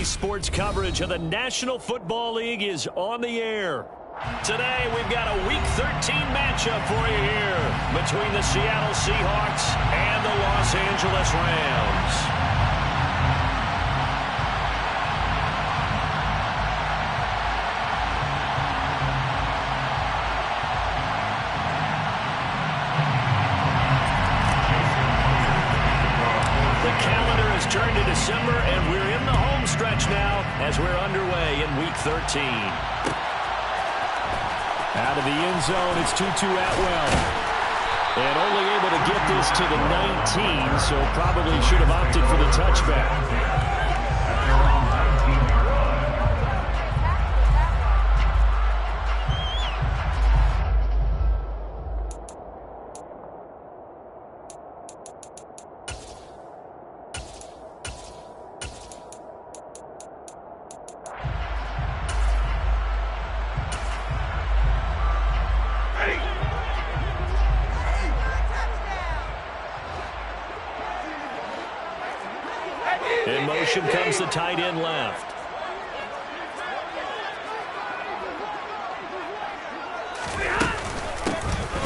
sports coverage of the National Football League is on the air. Today, we've got a Week 13 matchup for you here between the Seattle Seahawks and the Los Angeles Rams. Turned to December, and we're in the home stretch now as we're underway in Week 13. Out of the end zone, it's 2-2 Atwell. And only able to get this to the 19, so probably should have opted for the touchback. In motion comes the tight end left.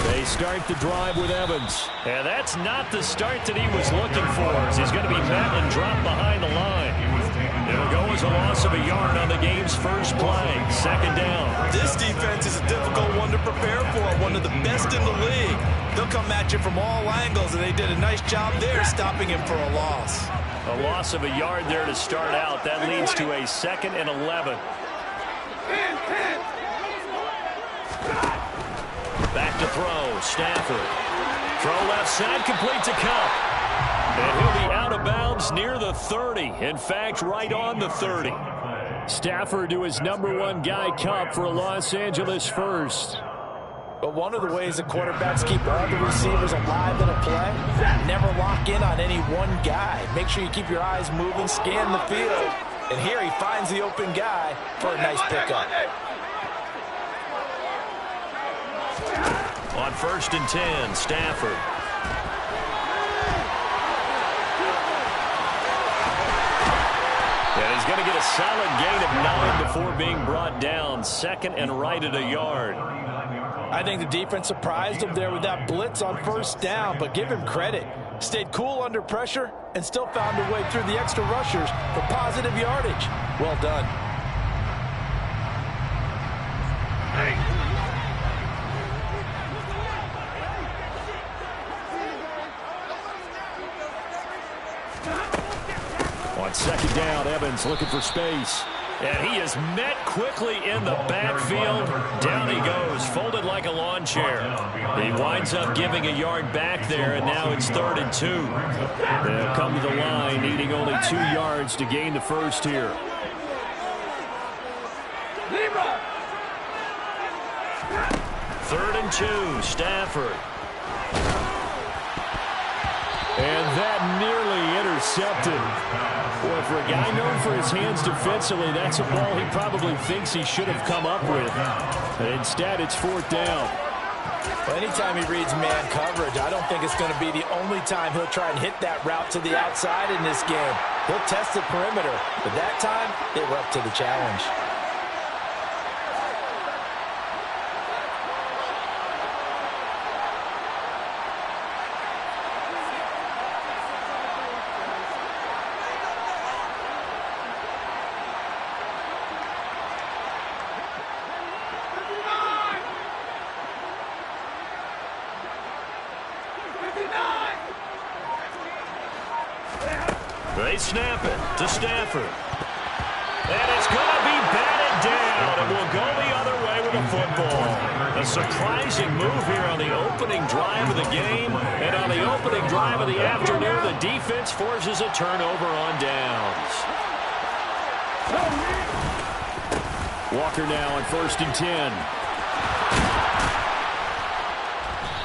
They start the drive with Evans. And that's not the start that he was looking for, as he's going to be met and dropped behind the line. It'll go as a loss of a yard on the game's first play. Second down. This defense is a difficult one to prepare for, one of the best in the league. They'll come at you from all angles, and they did a nice job there stopping him for a loss. A loss of a yard there to start out. That leads to a 2nd and 11. Back to throw. Stafford. Throw left side, complete to Cup. And he'll be out of bounds near the 30. In fact, right on the 30. Stafford to his #1 guy, Cup, for a Los Angeles first. But one of the ways the quarterbacks keep all the receivers alive in a play, never lock in on any one guy. Make sure you keep your eyes moving, scan the field. And here he finds the open guy for a nice pickup. On 1st and 10, Stafford. And he's going to get a solid gain of 9 before being brought down. 2nd and right at a yard. I think the defense surprised him there with that blitz on 1st down, but give him credit. Stayed cool under pressure and still found a way through the extra rushers for positive yardage. Well done. On 2nd down, Evans looking for space. And he is met quickly in the backfield. Down he goes, folded like a lawn chair. He winds up giving a yard back there, and now it's 3rd and 2. They'll come to the line, needing only 2 yards to gain the first here. Third and 2, Stafford. And that nearly intercepted. Boy, for a guy known for his hands defensively, that's a ball he probably thinks he should have come up with. But instead, it's 4th down. Well, anytime he reads man coverage, I don't think it's going to be the only time he'll try and hit that route to the outside in this game. He'll test the perimeter, but that time, they were up to the challenge. They snap it to Stafford. And it's going to be batted down, and we'll go the other way with the football. A surprising move here on the opening drive of the game. And on the opening drive of the afternoon, the defense forces a turnover on downs. Walker now on 1st and 10.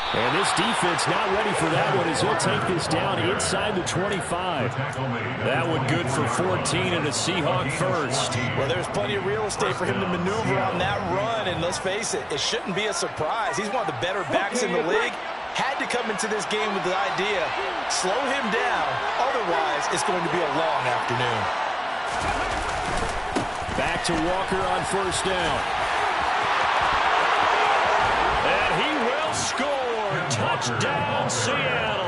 And this defense not ready for that one as he'll take this down inside the 25. That one good for 14 and a Seahawk first. Well, there's plenty of real estate for him to maneuver on that run. And let's face it, it shouldn't be a surprise. He's one of the better backs in the league. Had to come into this game with the idea, slow him down. Otherwise, it's going to be a long afternoon. Back to Walker on first down. And he will score. Touchdown, Seattle.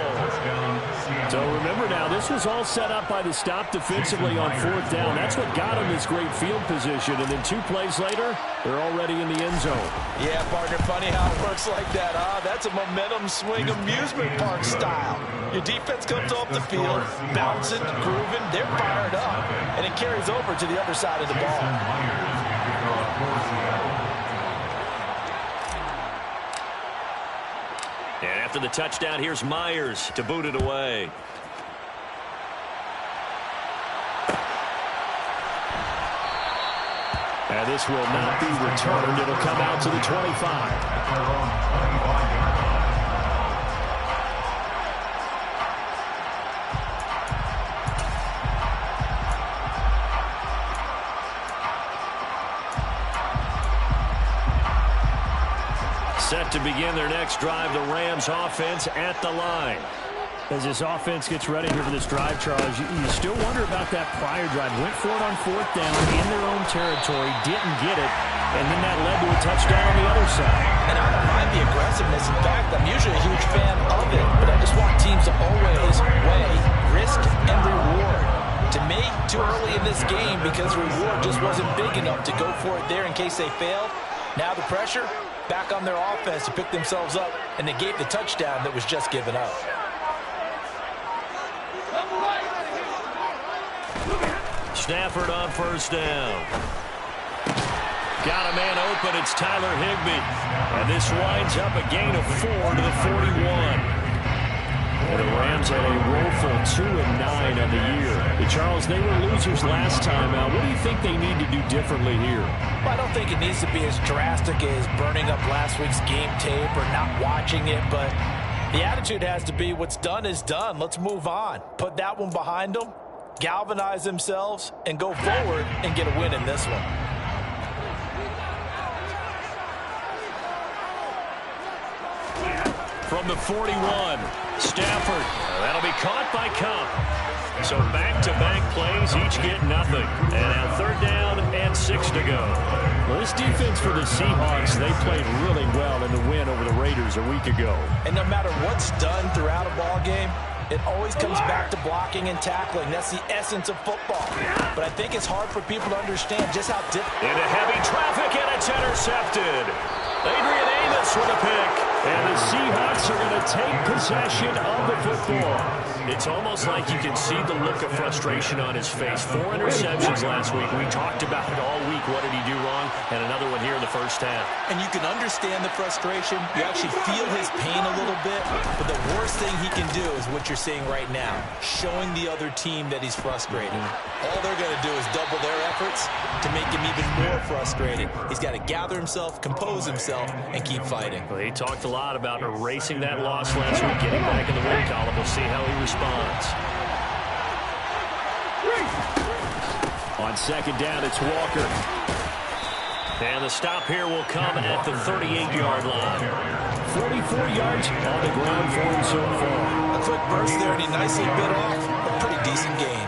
So remember now, this was all set up by the stop defensively on fourth down. That's what got him this great field position. And then 2 plays later, they're already in the end zone. Yeah, partner, funny how it works like that, huh? That's a momentum swing amusement park style. Your defense comes off the field, bouncing, grooving, they're fired up, and it carries over to the other side of the ball. And after the touchdown, here's Myers to boot it away. And this will not be returned. It'll come out to the 25. Set to begin their next drive, the Rams offense at the line. As this offense gets ready here for this drive, Charles, you still wonder about that prior drive. Went for it on fourth down in their own territory, didn't get it, and then that led to a touchdown on the other side. And I don't mind the aggressiveness. In fact, I'm usually a huge fan of it, but I just want teams to always weigh risk and reward. To me, too early in this game because reward just wasn't big enough to go for it there in case they failed. Now the pressure back on their offense to pick themselves up, and they gave the touchdown that was just given up. Stafford on first down. Got a man open. It's Tyler Higbee. And this winds up a gain of 4 to the 41. And the Rams had a woeful 2-9 on the year. Charles, they were losers last time out. What do you think they need to do differently here? Well, I don't think it needs to be as drastic as burning up last week's game tape or not watching it, but the attitude has to be what's done is done. Let's move on. Put that one behind them, galvanize themselves, and go forward and get a win in this one. From the 41, Stafford. That'll be caught by Cup. So back-to-back plays, each get nothing. And now third down and 6 to go. Well, this defense for the Seahawks, they played really well in the win over the Raiders a week ago. And no matter what's done throughout a ball game, it always comes back to blocking and tackling. That's the essence of football. But I think it's hard for people to understand just how difficult. Into heavy traffic, and it's intercepted. Adrian Amos with a pick. And the Seahawks are going to take possession of the football. It's almost like you can see the look of frustration on his face. 4 interceptions last week. We talked about it all week. What did he do wrong? And another one here in the first half. And you can understand the frustration. You actually feel his pain a little bit. But the worst thing he can do is what you're seeing right now, showing the other team that he's frustrated. All they're going to do is double their efforts to make him even more frustrated. He's got to gather himself, compose himself, and keep fighting. Well, he talked a lot about erasing that loss last week, getting back in the win column. We'll see how he responds. On second down, it's Walker. And the stop here will come at the 38-yard line. 44 yards on the ground for him so far. A quick burst there, and he nicely bit off a pretty decent gain.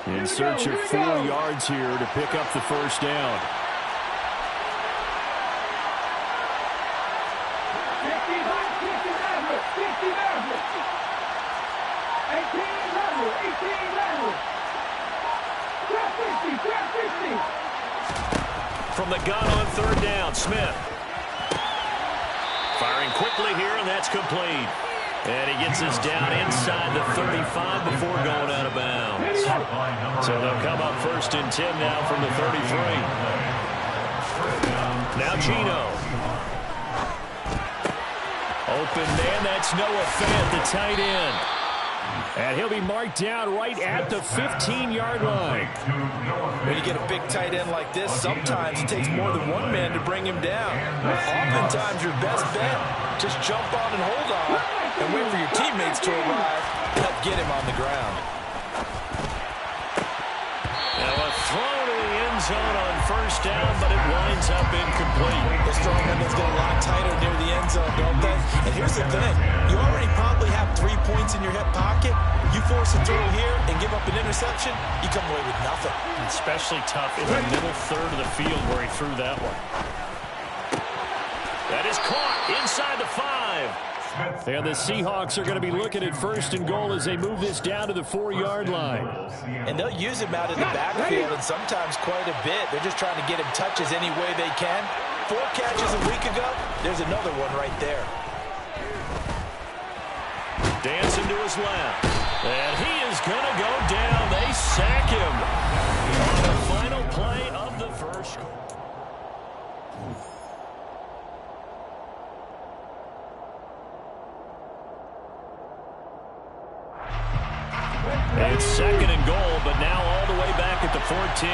In search of 4 yards here to pick up the first down. From the gun on third down, Smith. Firing quickly here, and that's complete. And he gets us down inside the 35 before going out of bounds. So they'll come up first and 10 now from the 33. Now Gino. Open man, that's Noah Fant, the tight end. And he'll be marked down right at the 15-yard line. When you get a big tight end like this, sometimes it takes more than one man to bring him down. Oftentimes your best bet, just jump on and hold on and wait for your teammates to arrive and help get him on the ground. Now a throw to the end zone on first down, but it winds up incomplete. The strong window's got a lot tighter near the end end zone, don't they? And here's the thing. You already probably have 3 points in your hip pocket. You force a throw here and give up an interception, you come away with nothing. Especially tough in the middle third of the field where he threw that one. That is caught inside the 5. And the Seahawks are going to be looking at 1st and goal as they move this down to the 4-yard line. And they'll use him out in the backfield, and sometimes quite a bit. They're just trying to get him touches any way they can. 4 catches a week ago, there's another one right there. Dancing to his left. And he is going to go down. They sack him on the final play of the first. It's 2nd and goal, but now all the way back at the 14.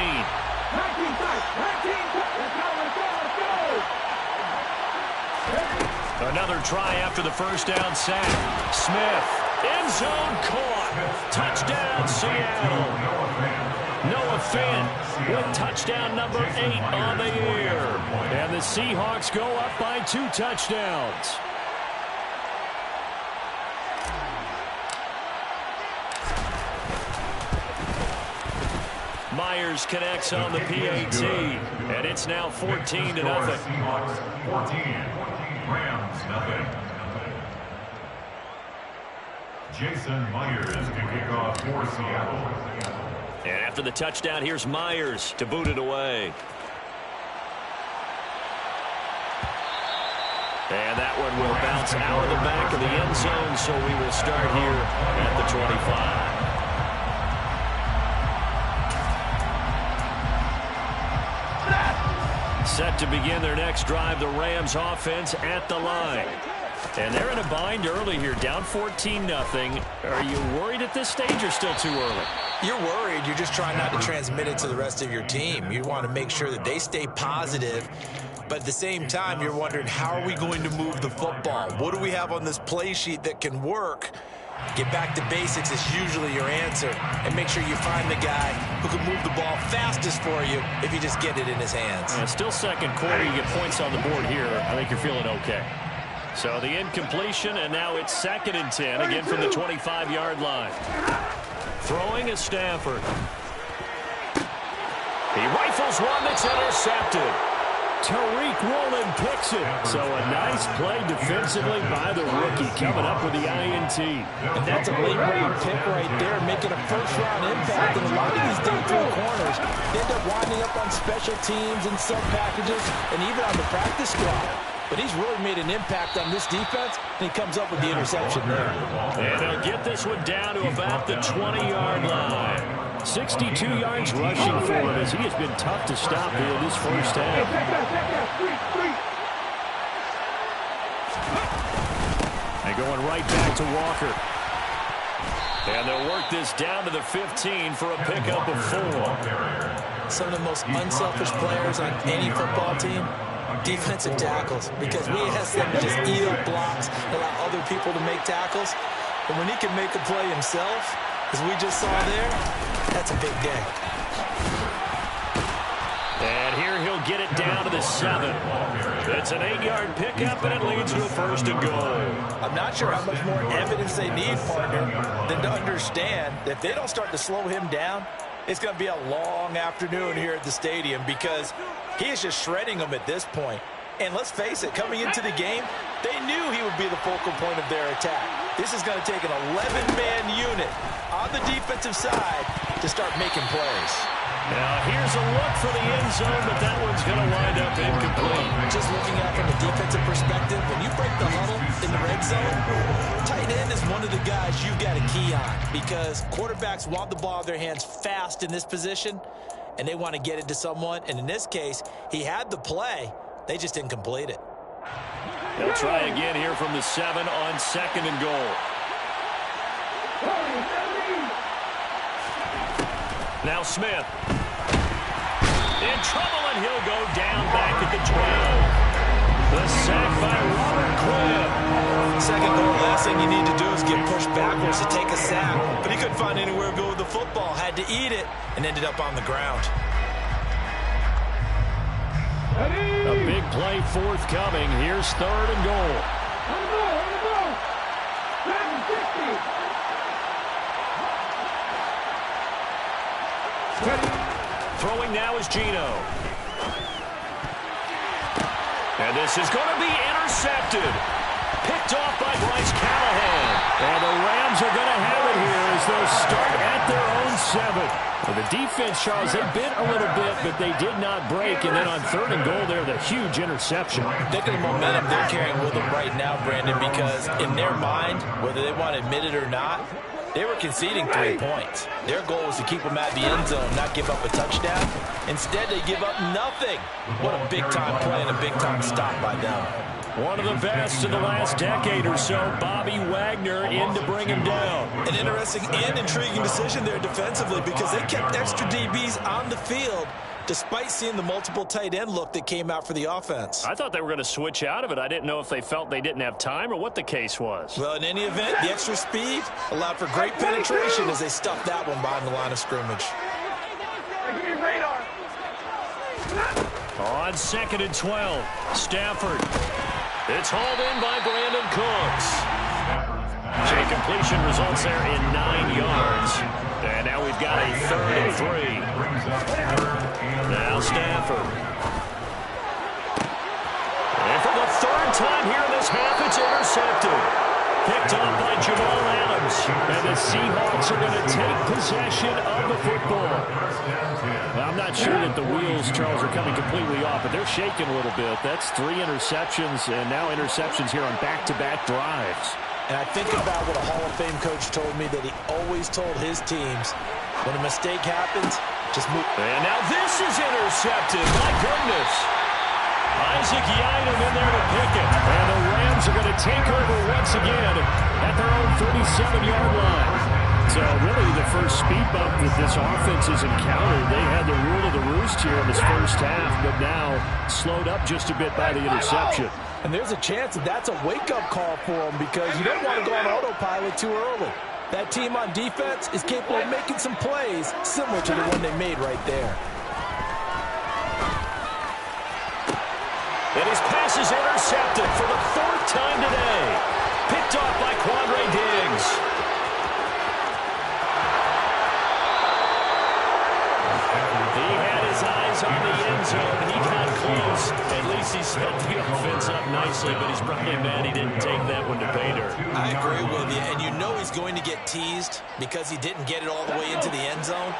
Another try after the first down sack. Smith, end zone caught. Touchdown, Seattle. Noah Fant with touchdown number 8 on the year. And the Seahawks go up by 2 touchdowns. Myers connects on the PAT, and it's now 14-0. 14, Rams nothing. Jason Myers to kick off for Seattle. And after the touchdown, here's Myers to boot it away. And that one will bounce out of the back of the end zone, so we will start here at the 25. Set to begin their next drive, the Rams offense at the line. And they're in a bind early here, down 14-0. Are you worried at this stage or still too early? You're worried. You're just trying not to transmit it to the rest of your team. You want to make sure that they stay positive. But at the same time, you're wondering, how are we going to move the football? What do we have on this play sheet that can work? Get back to basics is usually your answer. And make sure you find the guy who can move the ball fastest for you if you just get it in his hands. Still second quarter, you get points on the board here. I think you're feeling okay. So the incompletion, and now it's 2nd and 10, again from the 25-yard line. Throwing is Stafford. He rifles one that's intercepted. Tariq Woolen picks it. So a nice play defensively by the rookie, coming up with the INT. And that's a late-round pick right there, making a first-round impact. And a lot of these day-three corners end up winding up on special teams and sub-packages and even on the practice squad. But he's really made an impact on this defense, and he comes up with the interception there. And they'll get this one down to about the 20-yard line. 62 yards rushing for him as he has been tough to stop here in this first half. And going right back to Walker. And they'll work this down to the 15 for a pickup of 4. Some of the most unselfish players on any football team, defensive tackles, because we ask them to just eat up blocks, allow other people to make tackles. And when he can make a play himself, as we just saw there, that's a big day. And here he'll get it down to the 7. It's an 8-yard pickup, and it leads to a 1st and goal. I'm not sure how much more evidence they need, partner, than to understand that if they don't start to slow him down, it's going to be a long afternoon here at the stadium because he is just shredding them at this point. And let's face it, coming into the game, they knew he would be the focal point of their attack. This is going to take an 11-man unit on the defensive side to start making plays. Now here's a look for the end zone, but that one's going to wind up incomplete. Just looking at it from a defensive perspective, when you break the huddle in the red zone, tight end is one of the guys you've got a key on because quarterbacks want the ball in their hands fast in this position, and they want to get it to someone. And in this case, he had the play. They just didn't complete it. They'll try again here from the 7 on 2nd and goal. Now Smith. In trouble, and he'll go down back at the 12. The sack by Robert Quinn. Second goal, last thing you need to do is get pushed backwards to take a sack. But he couldn't find anywhere to go with the football. Had to eat it and ended up on the ground. A big Big play forthcoming. Here's 3rd and goal. Throwing now is Gino. And this is going to be intercepted. Picked off by Bryce Callahan. And the Rams are going to have it here as they'll start at their own 7. Well, the defense, Charles, they bit a little bit, but they did not break. And then on 3rd and goal there, the huge interception. Think of the momentum they're carrying with them right now, Brandon, because in their mind, whether they want to admit it or not, they were conceding 3 points. Their goal was to keep them at the end zone, not give up a touchdown. Instead, they give up nothing. What a big-time play and a big-time stop by them. One of the best in the last decade or so, Bobby Wagner in to bring him down. An interesting and intriguing decision there defensively because they kept extra DBs on the field despite seeing the multiple tight end look that came out for the offense. I thought they were going to switch out of it. I didn't know if they felt they didn't have time or what the case was. Well, in any event, the extra speed allowed for great penetration as they stuffed that one behind the line of scrimmage. On 2nd and 12, Stafford. It's hauled in by Brandon Cooks. Chain completion results there in 9 yards. And now we've got a 3rd and 3. Now Stafford. And for the 3rd time here in this half, it's intercepted. Picked off by Jamal Adams. And the Seahawks are going to take possession of the football. Well, I'm not sure that the wheels, Charles, are coming completely off, but they're shaking a little bit. That's 3 interceptions, and now interceptions here on back-to-back drives. And I think about what a Hall of Fame coach told me that he always told his teams, when a mistake happens, just move. And now this is intercepted. My goodness. Isaac Yiadom in there to pick it. And the Rams are going to take over once again at their own 37-yard line. So really the first speed bump that this offense has encountered. They had the rule of the roost here in this first half, but now slowed up just a bit by the interception. And there's a chance that that's a wake-up call for them because you don't want to go on autopilot too early. That team on defense is capable of making some plays similar to the one they made right there. And his pass is intercepted for the 4th time today. Picked off by Quandre Diggs. He had his eyes on the end zone. He got close. At least he set the offense up nicely, but he's probably mad he didn't take that one to Bader. I agree with you, and you know he's going to get teased because he didn't get it all the way into the end zone.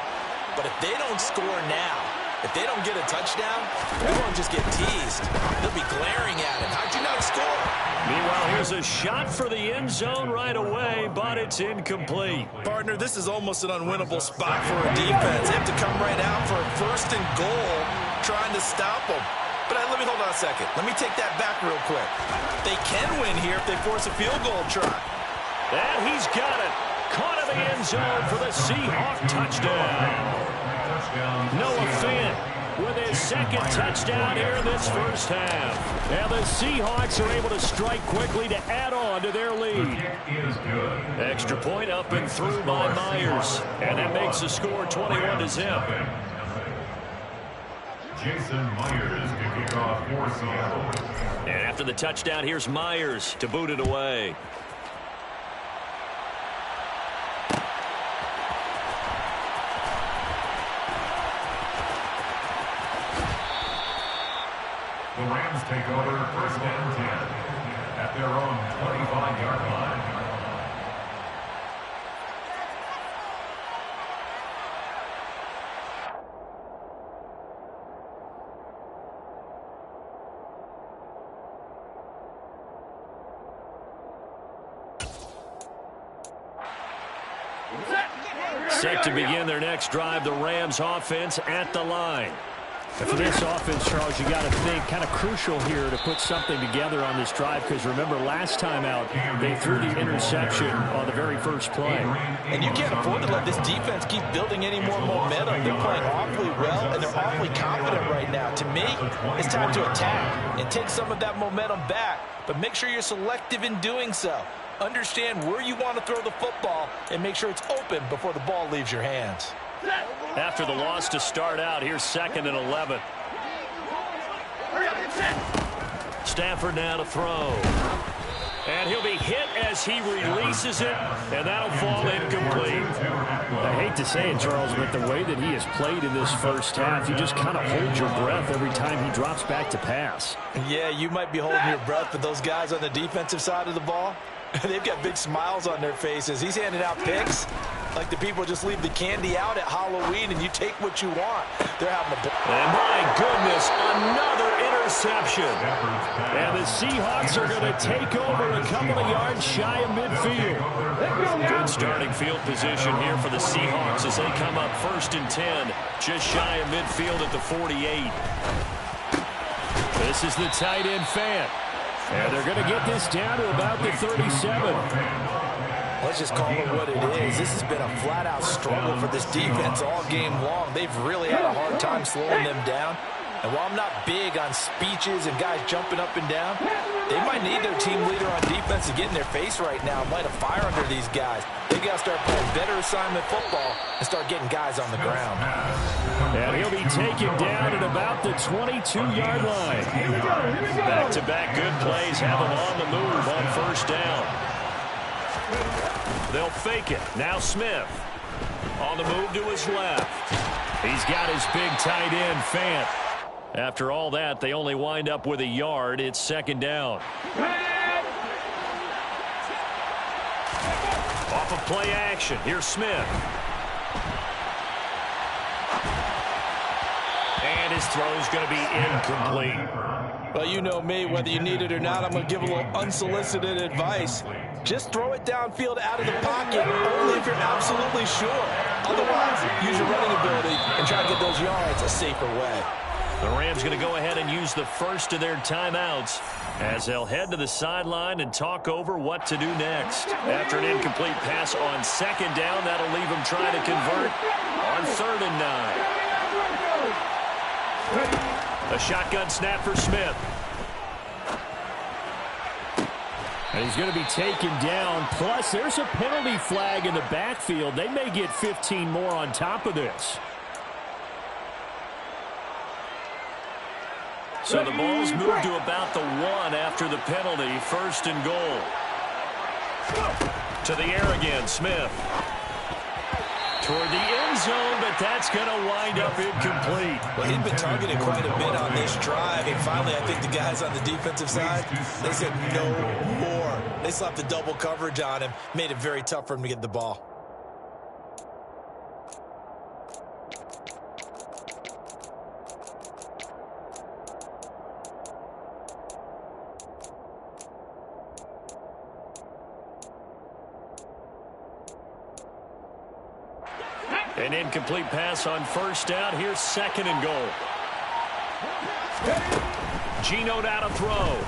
But if they don't score now, if they don't get a touchdown, they won't just get teased. They'll be glaring at him. How'd you not score? Meanwhile, here's a shot for the end zone right away, but it's incomplete. Partner, this is almost an unwinnable spot for a defense. They have to come right out for a 1st and goal trying to stop them. But let me hold on a second. Let me take that back real quick. They can win here if they force a field goal try. And he's got it. Caught in the end zone for the Seahawk touchdown. Noah Fant with his 2nd touchdown here in this first half. And the Seahawks are able to strike quickly to add on to their lead. Extra point up and through by Myers. And that makes the score 21-0. Jason Myers to kick off for Seattle. And after the touchdown, here's Myers to boot it away. The Rams take over 1st and 10 at their own 25-yard line. Set to begin their next drive, the Rams offense at the line. And for this offense, Charles, you got to think kind of crucial here to put something together on this drive because remember last time out they threw the interception on the very first play. And you can't afford to let this defense keep building any more momentum. They're playing awfully well and they're awfully confident right now. To me, it's time to attack and take some of that momentum back, but make sure you're selective in doing so. Understand where you want to throw the football and make sure it's open before the ball leaves your hands. After the loss to start out, here's 2nd and 11. Hurry up, it's set. Stafford now to throw. And he'll be hit as he releases it, and that'll fall incomplete. I hate to say it, Charles, but the way that he has played in this first half, you just kind of hold your breath every time he drops back to pass. Yeah, you might be holding your breath, but those guys on the defensive side of the ball, they've got big smiles on their faces. He's handing out picks like the people just leave the candy out at Halloween and you take what you want. They're having a ball. And my goodness, another interception. And the Seahawks are going to take over a couple of yards shy of midfield. Good starting field position here for the Seahawks as they come up 1st and 10, just shy of midfield at the 48. This is the tight end Fant. And they're going to get this down to about the 37. Let's just call it what it is. This has been a flat-out struggle for this defense all game long. They've really had a hard time slowing them down. And while I'm not big on speeches and guys jumping up and down, they might need their team leader on defense to get in their face right now, light a fire under these guys. They got to start playing better assignment football and start getting guys on the ground. And he'll be taken down at about the 22-yard line. Back-to-back good plays have him on the move on 1st down. They'll fake it. Now Smith. On the move to his left. He's got his big tight end, Fant. After all that, they only wind up with a yard. It's 2nd down. Off of play action. Here's Smith. And his throw's going to be incomplete. Well, you know me, whether you need it or not, I'm going to give a little unsolicited advice. Just throw it downfield out of the pocket, only if you're absolutely sure. Otherwise, use your running ability and try to get those yards a safer way. The Rams going to go ahead and use the first of their timeouts as they'll head to the sideline and talk over what to do next. After an incomplete pass on 2nd down, that'll leave them trying to convert on 3rd and 9. A shotgun snap for Smith. And he's going to be taken down. Plus, there's a penalty flag in the backfield. They may get 15 more on top of this. So the ball's moved to about the 1 after the penalty. 1st and goal. To the air again, Smith. Toward the end zone, but that's going to wind up incomplete. Well, he'd been targeted quite a bit on this drive, and finally I think the guys on the defensive side, they said no more. They slapped the double coverage on him, made it very tough for him to get the ball. An incomplete pass on 1st down. Here's 2nd and goal. Geno now to throw.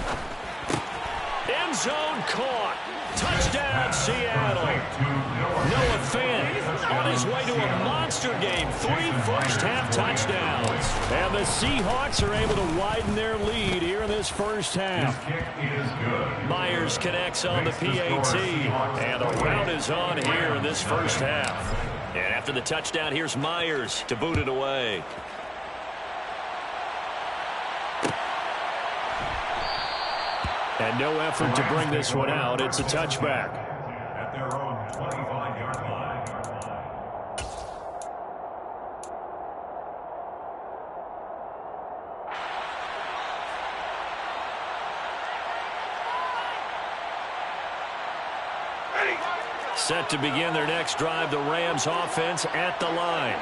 End zone caught. Touchdown, Seattle. Noah Fant on his way to a monster game. 3 first-half touchdowns. And the Seahawks are able to widen their lead here in this first half. Myers connects on the PAT. And the rout is on here in this first half. And after the touchdown, here's Myers to boot it away. And no effort to bring this one out. It's a touchback. At their own 25-yard line. Set to begin their next drive, the Rams offense at the line.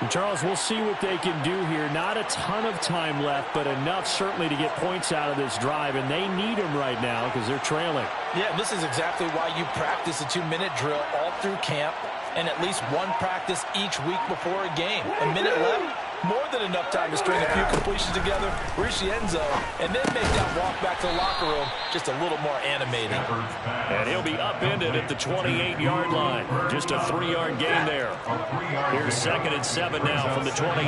And Charles, we'll see what they can do here. Not a ton of time left, but enough certainly to get points out of this drive, and they need them right now because they're trailing. Yeah, this is exactly why you practice a 2-minute drill all through camp and at least one practice each week before a game. A minute left, more than enough time to string a few completions together, reach the end zone, and then make that walk back to the locker room just a little more animated. And he'll be upended at the 28-yard line. Just a 3-yard gain there. Here's 2nd and 7 now from the 28.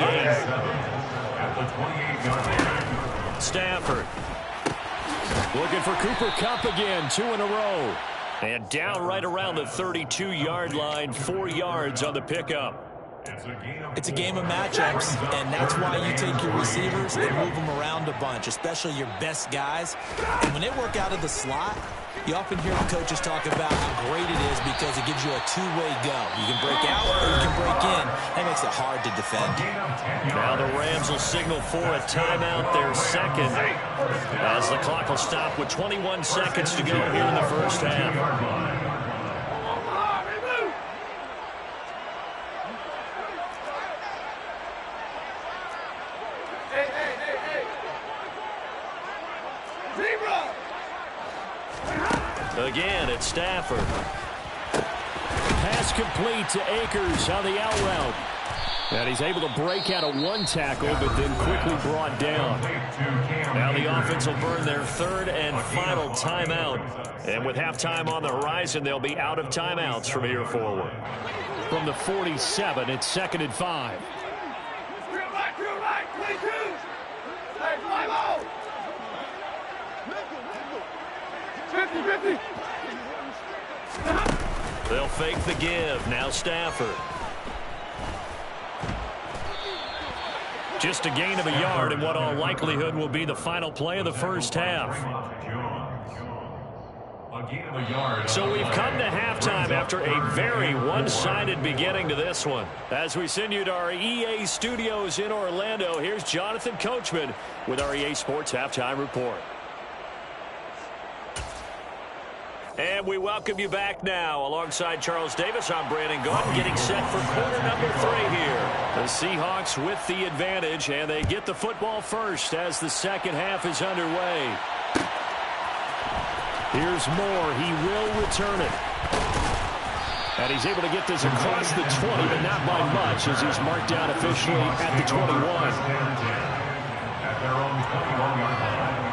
Stafford. Looking for Cooper Kupp again, 2 in a row. And down right around the 32-yard line, 4 yards on the pickup. It's a game of matchups, and that's why you take your receivers and move them around a bunch, especially your best guys. And when they work out of the slot, you often hear the coaches talk about how great it is because it gives you a two-way go. You can break out or you can break in. That makes it hard to defend. Now the Rams will signal for a timeout, their second, as the clock will stop with 21 seconds to go here in the first half. Again, it's Stafford. Pass complete to Akers on the out route. And he's able to break out of one tackle, but then quickly brought down. Now the offense will burn their third and final timeout. And with halftime on the horizon, they'll be out of timeouts from here forward. From the 47, it's 2nd and 5. They'll fake the give. Now Stafford. Just a gain of a yard in what all likelihood will be the final play of the first half. So we've come to halftime after a very one-sided beginning to this one. As we send you to our EA studios in Orlando, here's Jonathan Coachman with our EA Sports Halftime Report. And we welcome you back now. Alongside Charles Davis, I'm Brandon Gaudin, getting set for quarter number 3 here. The Seahawks with the advantage, and they get the football first as the second half is underway. Here's Moore. He will return it. And he's able to get this across the 20, but not by much, as he's marked down officially at the 21. At their own 21-yard line.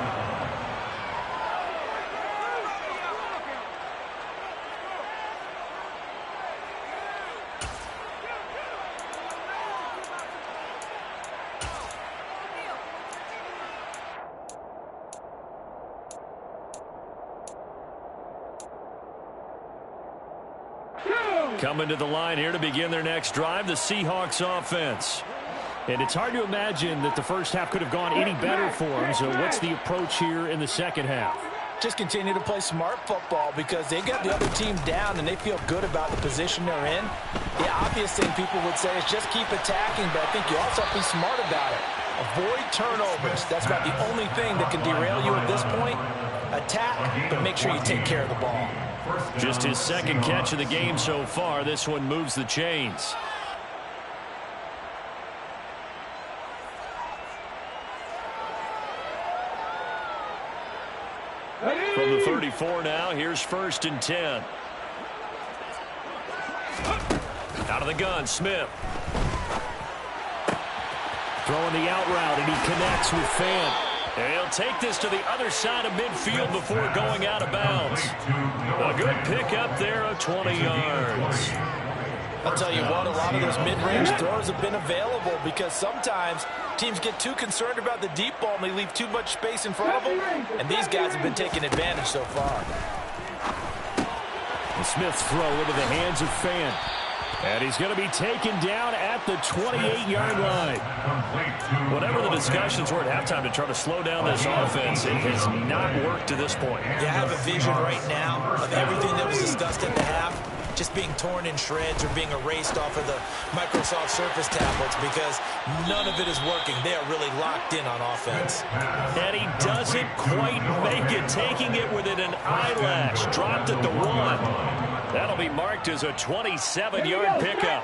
Coming to the line here to begin their next drive, the Seahawks offense. And it's hard to imagine that the first half could have gone any better for them. So what's the approach here in the second half? Just continue to play smart football because they got the other team down and they feel good about the position they're in. The obvious thing people would say is just keep attacking, but I think you also have to be smart about it. Avoid turnovers. That's about the only thing that can derail you at this point. Attack, but make sure you take care of the ball. Just his second catch of the game so far. This one moves the chains. From the 34 now, here's 1st and 10. Out of the gun, Smith. Throwing the out route, and he connects with Fant. And he'll take this to the other side of midfield before going out of bounds. A good pickup there of 20 yards. I'll tell you what, a lot of those mid-range throws have been available because sometimes teams get too concerned about the deep ball and they leave too much space in front of them, and these guys have been taking advantage so far. The Smith's throw into the hands of Fant. And he's going to be taken down at the 28-yard line. Whatever the discussions were at halftime to try to slow down this offense, it has not worked to this point. You have a vision right now of everything that was discussed at the half just being torn in shreds or being erased off of the Microsoft Surface tablets because none of it is working. They are really locked in on offense. And he doesn't quite make it, taking it within an eyelash. Dropped at the 1. That'll be marked as a 27-yard pickup.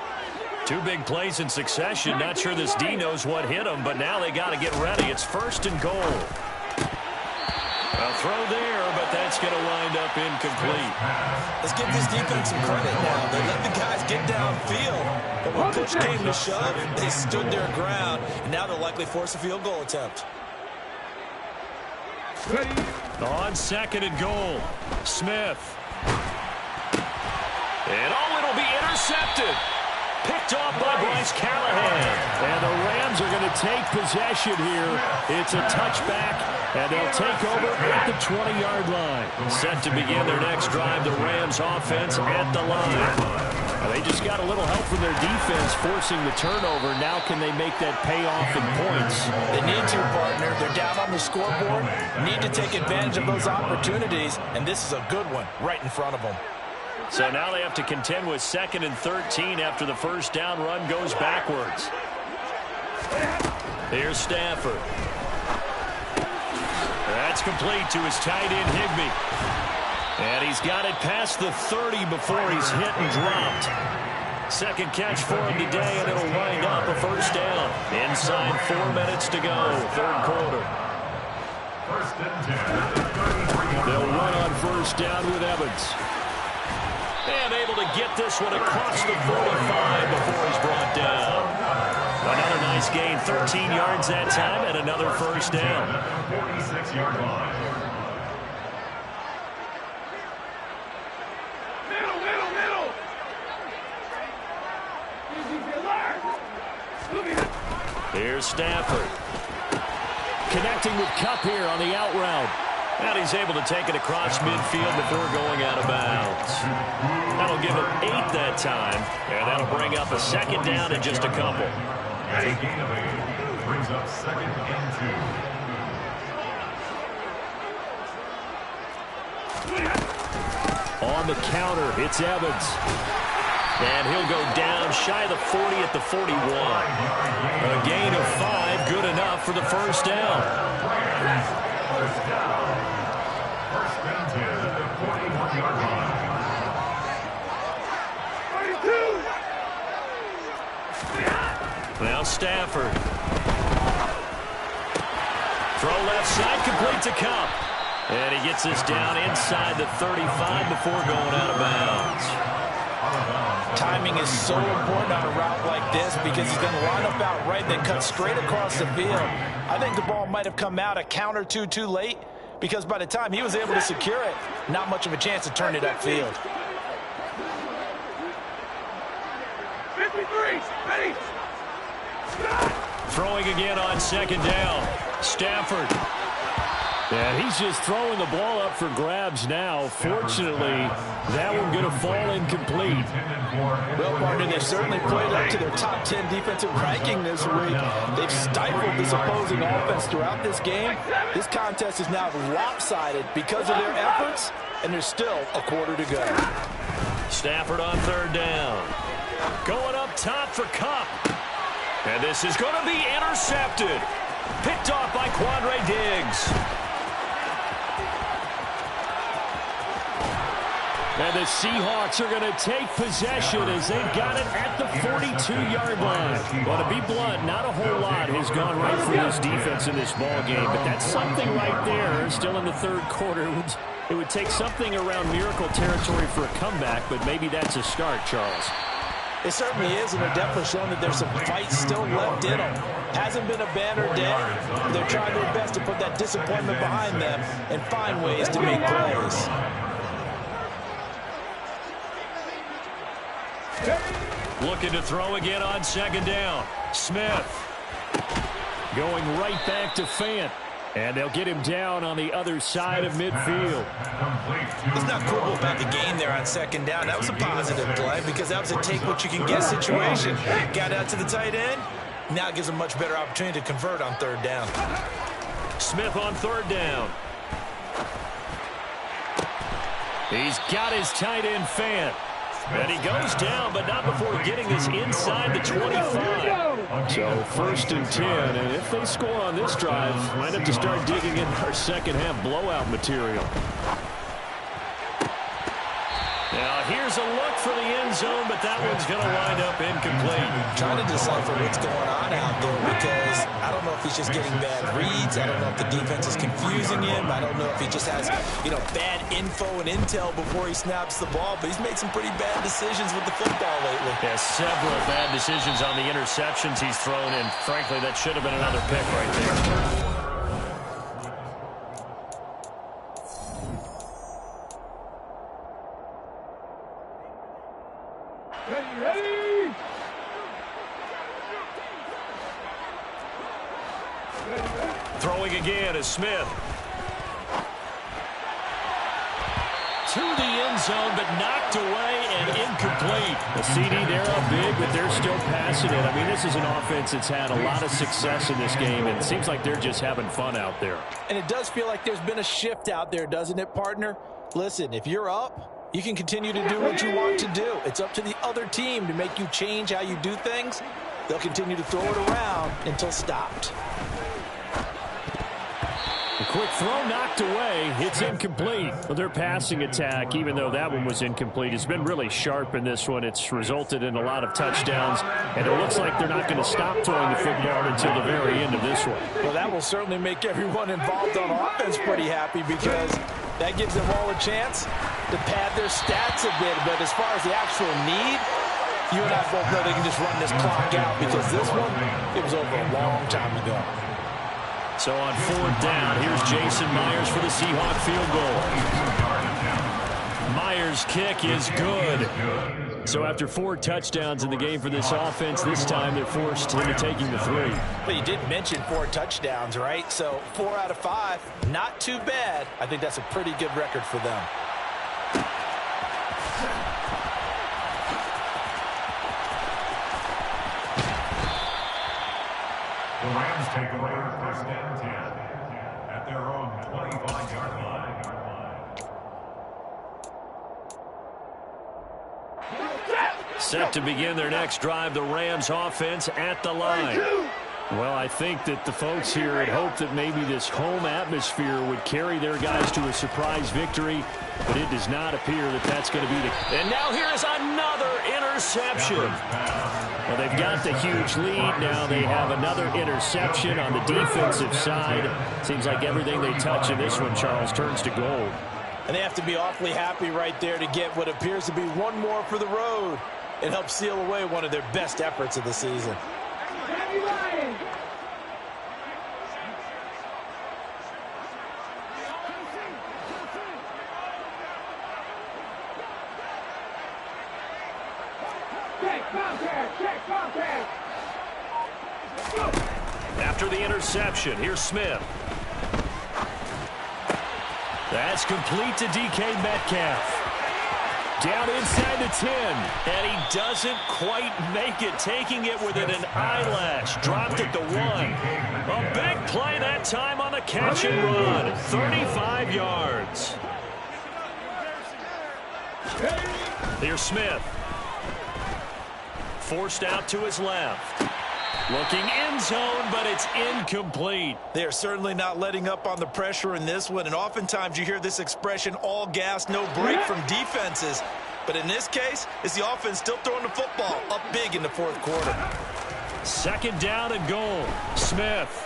2 big plays in succession. Not sure this D knows what hit him, but now they got to get ready. It's 1st and goal. A throw there, but that's going to wind up incomplete. Let's give this defense some credit now. They let the guys get downfield, but when push came to shove, they stood their ground, and now they'll likely force a field goal attempt. On 2nd and goal, Smith. And it'll be intercepted. Picked off by Bryce Callahan. And the Rams are going to take possession here. It's a touchback, and they'll take over at the 20-yard line. Set to begin their next drive, the Rams offense at the line. They just got a little help from their defense forcing the turnover. Now can they make that pay off in points? They need to, partner. They're down on the scoreboard. Need to take advantage of those opportunities, and this is a good one right in front of them. So now they have to contend with 2nd and 13 after the first down run goes backwards. Here's Stafford. That's complete to his tight end, Higbee. And he's got it past the 30 before he's hit and dropped. Second catch for him today, and it'll wind up a first down. Inside 4 minutes to go, third quarter. First and 10. They'll run on first down with Evans. And able to get this one across the 45 before he's brought down. Another nice gain, 13 yards that time, and another first down. 46-yard line. Here's Stafford. Connecting with Kupp here on the out route. And he's able to take it across midfield before going out of bounds. That'll give him 8 that time. And that'll bring up a second down in just a couple. A gain of 8 brings up 2nd and 2. On the counter, it's Evans. And he'll go down shy of the 40 at the 41. A gain of 5, good enough for the first down. First down. First and 10 at the 41-yard line. Now Stafford. Throw left side, complete to Kupp. And he gets this down inside the 35 before going out of bounds. Timing is so important on a route like this because he's going to line up out right and then cut straight across the field. I think the ball might have come out a count or two too late because by the time he was able to secure it, not much of a chance to turn it upfield. 53, ready. Throwing again on second down. Stafford. Yeah, he's just throwing the ball up for grabs now. Fortunately, that one going to fall incomplete. Well, partner, they've certainly played up to their top 10 defensive ranking this week. They've stifled this opposing offense throughout this game. This contest is now lopsided because of their efforts, and there's still a quarter to go. Stafford on third down. Going up top for Kupp. And this is going to be intercepted. Picked off by Quandre Diggs. And the Seahawks are going to take possession as they've got it at the 42-yard line. Well, to be blunt, not a whole lot has gone right for this defense in this ball game, but that's something right there. Still in the third quarter. It would take something around miracle territory for a comeback, but maybe that's a start, Charles. It certainly is, and they're definitely showing that there's some fight still left in them. Hasn't been a banner day. They're trying their best to put that disappointment behind them and find ways to make plays. Looking to throw again on second down. Smith. Going right back to Fant. And they'll get him down on the other side of midfield. Let's not quibble about the gain there on second down. That was a positive play because that was a take-what-you-can-get situation. Got out to the tight end. Now gives a much better opportunity to convert on third down. Smith on third down. He's got his tight end Fant. And he goes down, but not before getting this inside the 25. So first and 10, and if they score on this drive, might have to start digging in our second half blowout material. Now here's a look for the end zone, but that one's going to wind up incomplete. Trying to decipher what's going on out there because I don't know if he's just getting bad reads. I don't know if the defense is confusing him. I don't know if he just has, bad info and intel before he snaps the ball. But he's made some pretty bad decisions with the football lately. Yeah, several bad decisions on the interceptions he's thrown in. Frankly, that should have been another pick right there. Ready? Throwing again is Smith. to the end zone, but knocked away and incomplete. The CD, they're up big, but they're still passing it. I mean, this is an offense that's had a lot of success in this game, and it seems like they're just having fun out there. And it does feel like there's been a shift out there, doesn't it, partner? Listen, if you're up, you can continue to do what you want to do. It's up to the other team to make you change how you do things. They'll continue to throw it around until stopped. A quick throw knocked away. It's incomplete. Well, their passing attack, even though that one was incomplete, has been really sharp in this one. It's resulted in a lot of touchdowns, and it looks like they're not going to stop throwing the football until the very end of this one. Well, that will certainly make everyone involved on offense pretty happy because that gives them all a chance to pad their stats a bit. But as far as the actual need, you and I both know they can just run this clock out because this one, it was over a long time ago. So on 4th down, here's Jason Myers for the Seahawk field goal. Myers' kick is good. So after 4 touchdowns in the game for this offense, this time they're forced into taking the 3. But you did mention 4 touchdowns, right? So 4 out of 5, not too bad. I think that's a pretty good record for them. The Rams take over 1st and 10 at their own 25-yard line. Set to begin their next drive, the Rams offense at the line. Well, I think that the folks here had hoped that maybe this home atmosphere would carry their guys to a surprise victory, but it does not appear that that's going to be the... And now here's another interception. Well, they've got the huge lead. Now they have another interception on the defensive side. Seems like everything they touch in this one, Charles, turns to gold. And they have to be awfully happy right there to get what appears to be one more for the road. It helps seal away one of their best efforts of the season. After the interception, here's Smith. That's complete to DK Metcalf. Down inside the 10. And he doesn't quite make it, taking it within an eyelash. Dropped at the 1. A big play that time on the catch and run. 35 yards. Here's Smith. Forced out to his left. Looking end zone, but it's incomplete. They're certainly not letting up on the pressure in this one, and oftentimes you hear this expression, all gas, no break from defenses. But in this case, it's the offense still throwing the football up big in the 4th quarter. 2nd down and goal. Smith.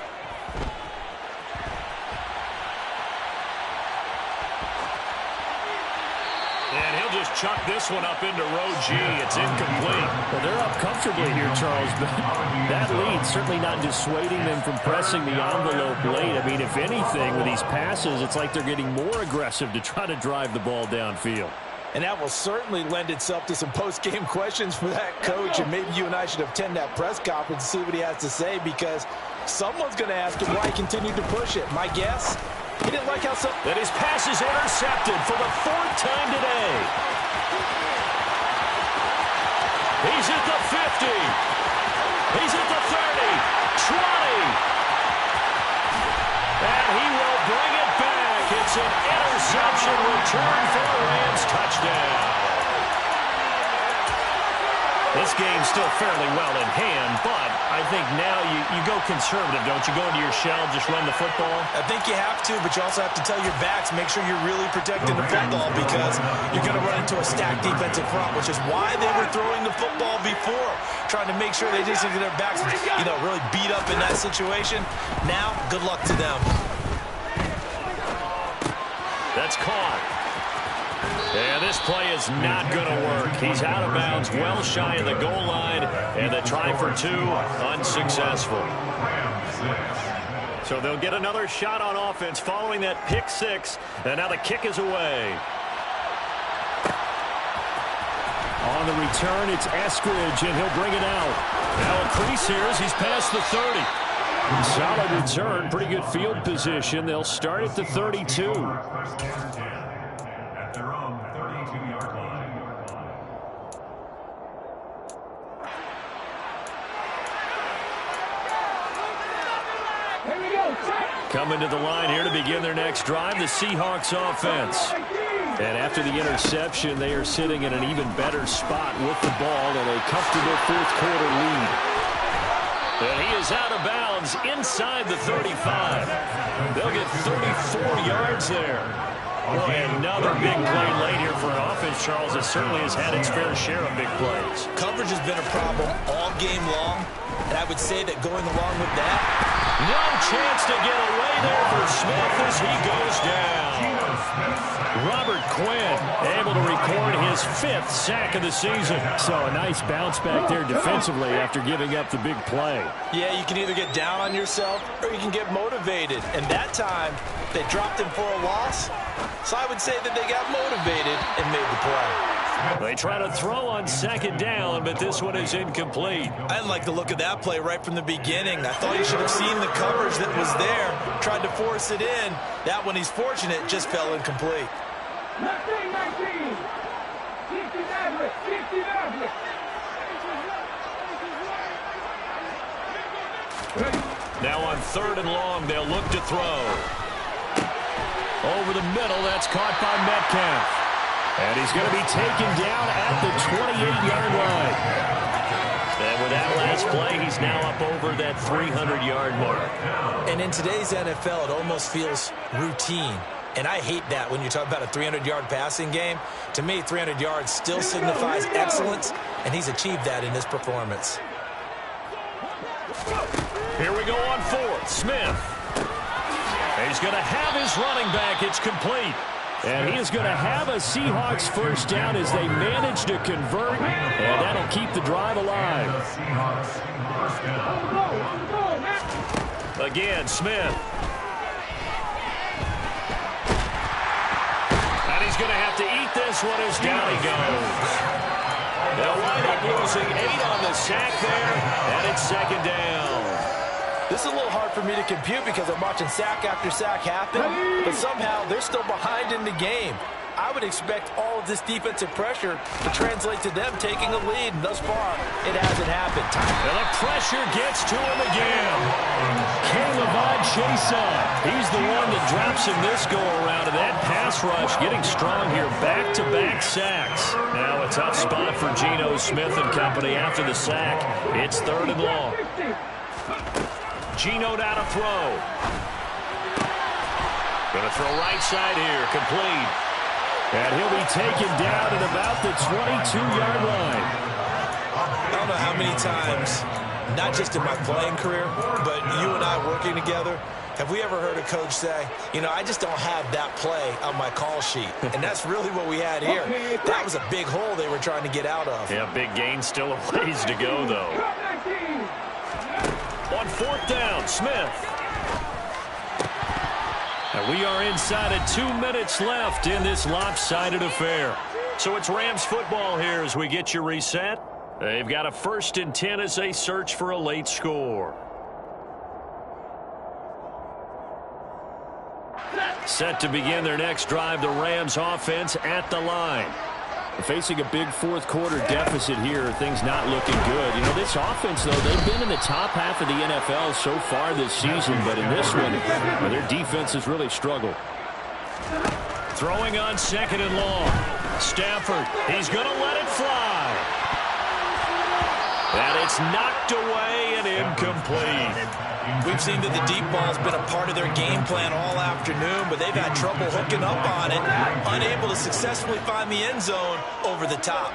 And he'll just chuck this one up into row G. It's incomplete. Well, they're up comfortably here, Charles, but that lead certainly not dissuading them from pressing the envelope late. I mean, if anything, with these passes, it's like they're getting more aggressive to try to drive the ball downfield. And that will certainly lend itself to some post-game questions for that coach, and maybe you and I should attend that press conference and see what he has to say, because someone's going to ask him why he continued to push it. My guess? He didn't like how some... That his pass is intercepted for the 4th time today. He's at the 50. He's at the 30. 20. And he will bring it back. It's an interception return for a Rams touchdown. This game's still fairly well in hand, but I think now you go conservative, don't you? Go into your shell, just run the football? I think you have to, but you also have to tell your backs, make sure you're really protecting the football, because you're going to run into a stacked defensive front, which is why they were throwing the football before, trying to make sure they just get their backs, really beat up in that situation. Now, good luck to them. That's caught. And this play is not going to work. He's out of bounds, well shy of the goal line, and the try for 2, unsuccessful. So they'll get another shot on offense following that pick 6, and now the kick is away. On the return, it's Eskridge, and he'll bring it out. Now a crease here as he's past the 30. Solid return, pretty good field position. They'll start at the 32. At their own Coming to the line here to begin their next drive, the Seahawks offense. And after the interception, they are sitting in an even better spot with the ball and a comfortable fourth-quarter lead. And he is out of bounds inside the 35. They'll get 34 yards there. Boy, another big play late here for an offense, Charles, that certainly has had its fair share of big plays. Coverage has been a problem all game long, and I would say that going along with that, no chance to get away there for Smith as he goes down. Robert Quinn able to record his 5th sack of the season. So a nice bounce back there defensively after giving up the big play. Yeah, you can either get down on yourself or you can get motivated. And that time, they dropped him for a loss. So I would say that they got motivated and made the play. They try to throw on second down, but this one is incomplete. I didn't like the look of that play right from the beginning. I thought he should have seen the coverage that was there, tried to force it in. That one, he's fortunate, just fell incomplete. 19. Now on 3rd and long, they'll look to throw. Over the middle, that's caught by Metcalf. And he's going to be taken down at the 28-yard line. And with that last play, he's now up over that 300-yard mark. And in today's NFL, it almost feels routine. And I hate that when you talk about a 300-yard passing game. To me, 300 yards still signifies excellence, and he's achieved that in this performance. Here we go on 4th. Smith. He's going to have his running back. It's complete. And he is going to have a Seahawks first down as they manage to convert, and that'll keep the drive alive. Again, Smith. And he's going to have to eat this one as down he goes. They'll wind up losing 8 on the sack there, and it's 2nd down. This is a little hard for me to compute because I'm watching sack after sack happen, but somehow they're still behind in the game. I would expect all of this defensive pressure to translate to them taking a lead, and thus far, it hasn't happened. And the pressure gets to him again. Caleb Chason, he's the one that drops him this go-around, and that pass rush getting strong here, back-to-back sacks. Now a tough spot for Geno Smith and company after the sack. It's 3rd and long. Geno down to throw. Going to throw right side here, complete. And he'll be taken down at about the 22-yard line. I don't know how many times, not just in my playing career, but you and I working together, have we ever heard a coach say, you know, I just don't have that play on my call sheet. And that's really what we had here. That was a big hole they were trying to get out of. Yeah, big gain, still a ways to go, though. On 4th down, Smith. And we are inside of 2 minutes left in this lopsided affair. So it's Rams football here as we get you reset. They've got a 1st and 10 as they search for a late score. Set to begin their next drive, the Rams offense at the line. Facing a big fourth-quarter deficit here, things not looking good. You know, this offense, though, they've been in the top half of the NFL so far this season, but in this one, their defense has really struggled. Throwing on 2nd and long. Stafford, he's going to let it fly. And it's knocked away and incomplete. We've seen that the deep ball has been a part of their game plan all afternoon, but they've had trouble hooking up on it, unable to successfully find the end zone over the top.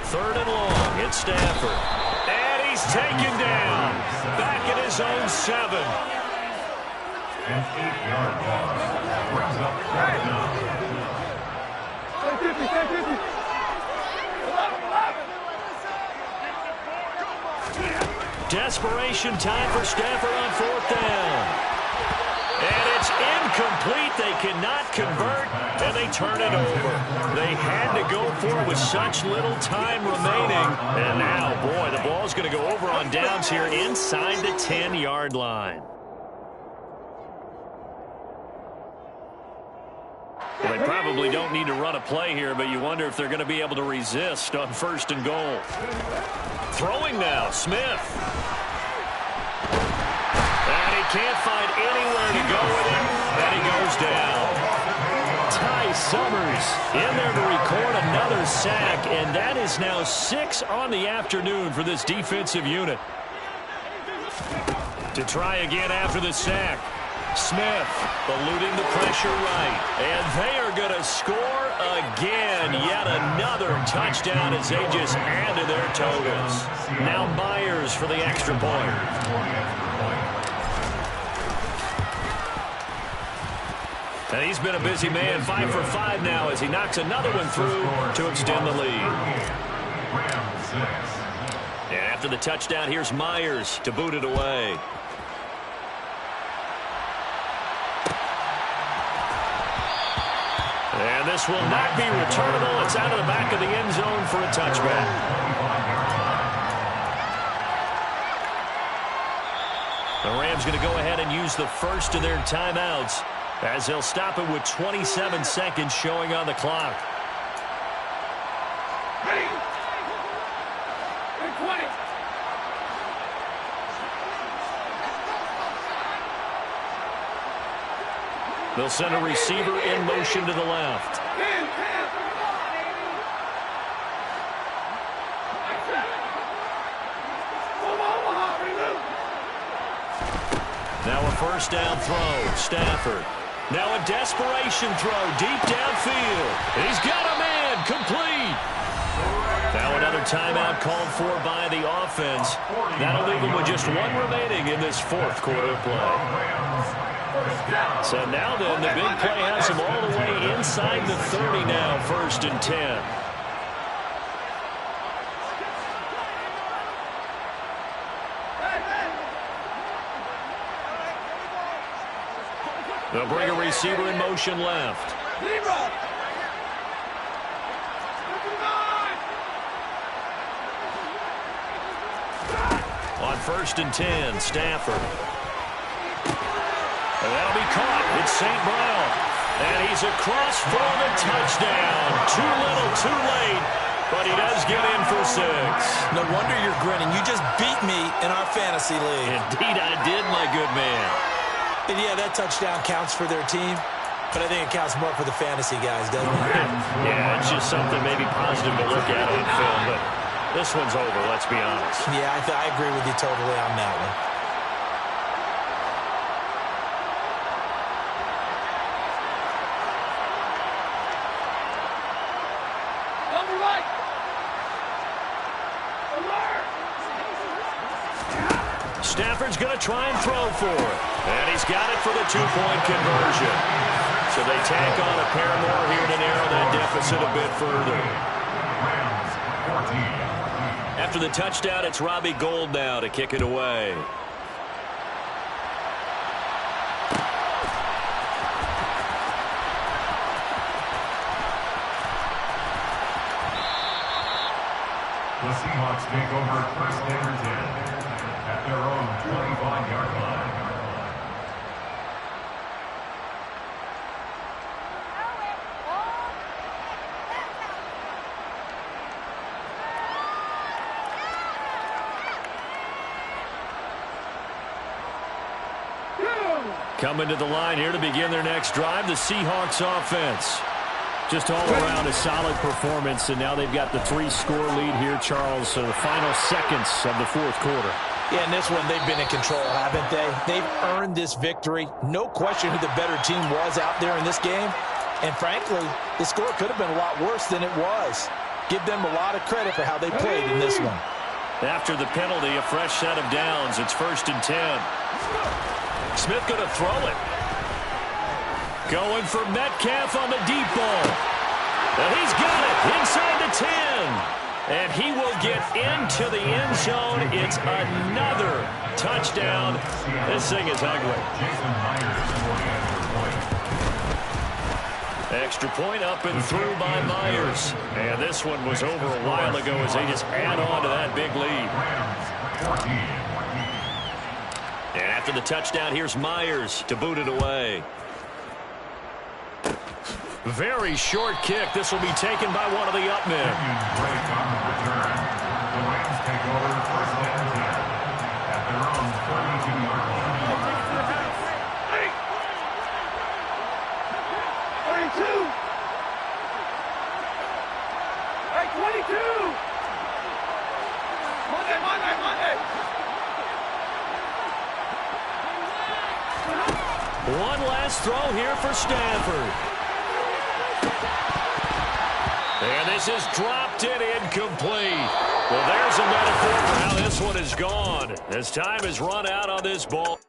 3rd and long, it's Stafford. And he's taken down. Back at his own 7. An 8-yard loss. Brings up 4th down. Desperation time for Stafford on 4th down. And it's incomplete. They cannot convert, and they turn it over. They had to go for it with such little time remaining. And now, boy, the ball's going to go over on downs here inside the 10-yard line. Well, they probably don't need to run a play here, but you wonder if they're going to be able to resist on 1st and goal. Throwing now, Smith. can't find anywhere to go with it, and he goes down. Ty Summers in there to record another sack, and that is now 6 on the afternoon for this defensive unit. To try again after the sack. Smith eluding the pressure right. And they are going to score again. Yet another touchdown as they just add to their totals. Now Myers for the extra point. And he's been a busy man, 5 for 5 now as he knocks another one through to extend the lead. And after the touchdown, here's Myers to boot it away. And this will not be returnable. It's out of the back of the end zone for a touchback. The Rams going to go ahead and use the first of their timeouts as they'll stop it with 27 seconds showing on the clock. Ready? 20. They'll send a receiver in motion to the left. Now a first down throw. Stafford. Now a desperation throw deep downfield. He's got a man. Complete. Now another timeout called for by the offense. That'll leave them with just one remaining in this fourth quarter play. So now then, the big play has him all the way inside the 30 now, 1st and 10. They'll bring a receiver in motion left. On 1st and 10, Stafford. And that'll be caught. It's St. Brown. And he's across for the touchdown. Too little, too late. But he does get in for 6. No wonder you're grinning. You just beat me in our fantasy league. Indeed I did, my good man. And yeah, that touchdown counts for their team. But I think it counts more for the fantasy guys, doesn't it? Yeah, it's just something maybe positive to look at on film. But this one's over, let's be honest. Yeah, I agree with you totally on that one. Stafford's going to try and throw for it. And he's got it for the 2-point conversion. So they tack on a pair more here to narrow that deficit a bit further. After the touchdown, it's Robbie Gould now to kick it away. The Seahawks take over 1st and 10 at their own 25-yard line. Coming to the line here to begin their next drive, the Seahawks offense. Just all around a solid performance, and now they've got the 3-score lead here, Charles, so the final seconds of the fourth quarter. Yeah, in this one, they've been in control, haven't they? They've earned this victory. No question who the better team was out there in this game. And frankly, the score could have been a lot worse than it was. Give them a lot of credit for how they played in this one. After the penalty, a fresh set of downs. It's 1st and 10. Smith going to throw it. Going for Metcalf on the deep ball. And he's got it inside the 10. And he will get into the end zone. It's another touchdown. This thing is ugly. Extra point up and through by Myers. And this one was over a while ago as they just add on to that big lead. And after the touchdown, here's Myers to boot it away. Very short kick. This will be taken by one of the up men. The Rams take over 1st and 10 at their own 32-yard line. One last throw here for Stanford. And this is dropped and incomplete. Well, there's a metaphor for how this one is gone. As time has run out on this ball.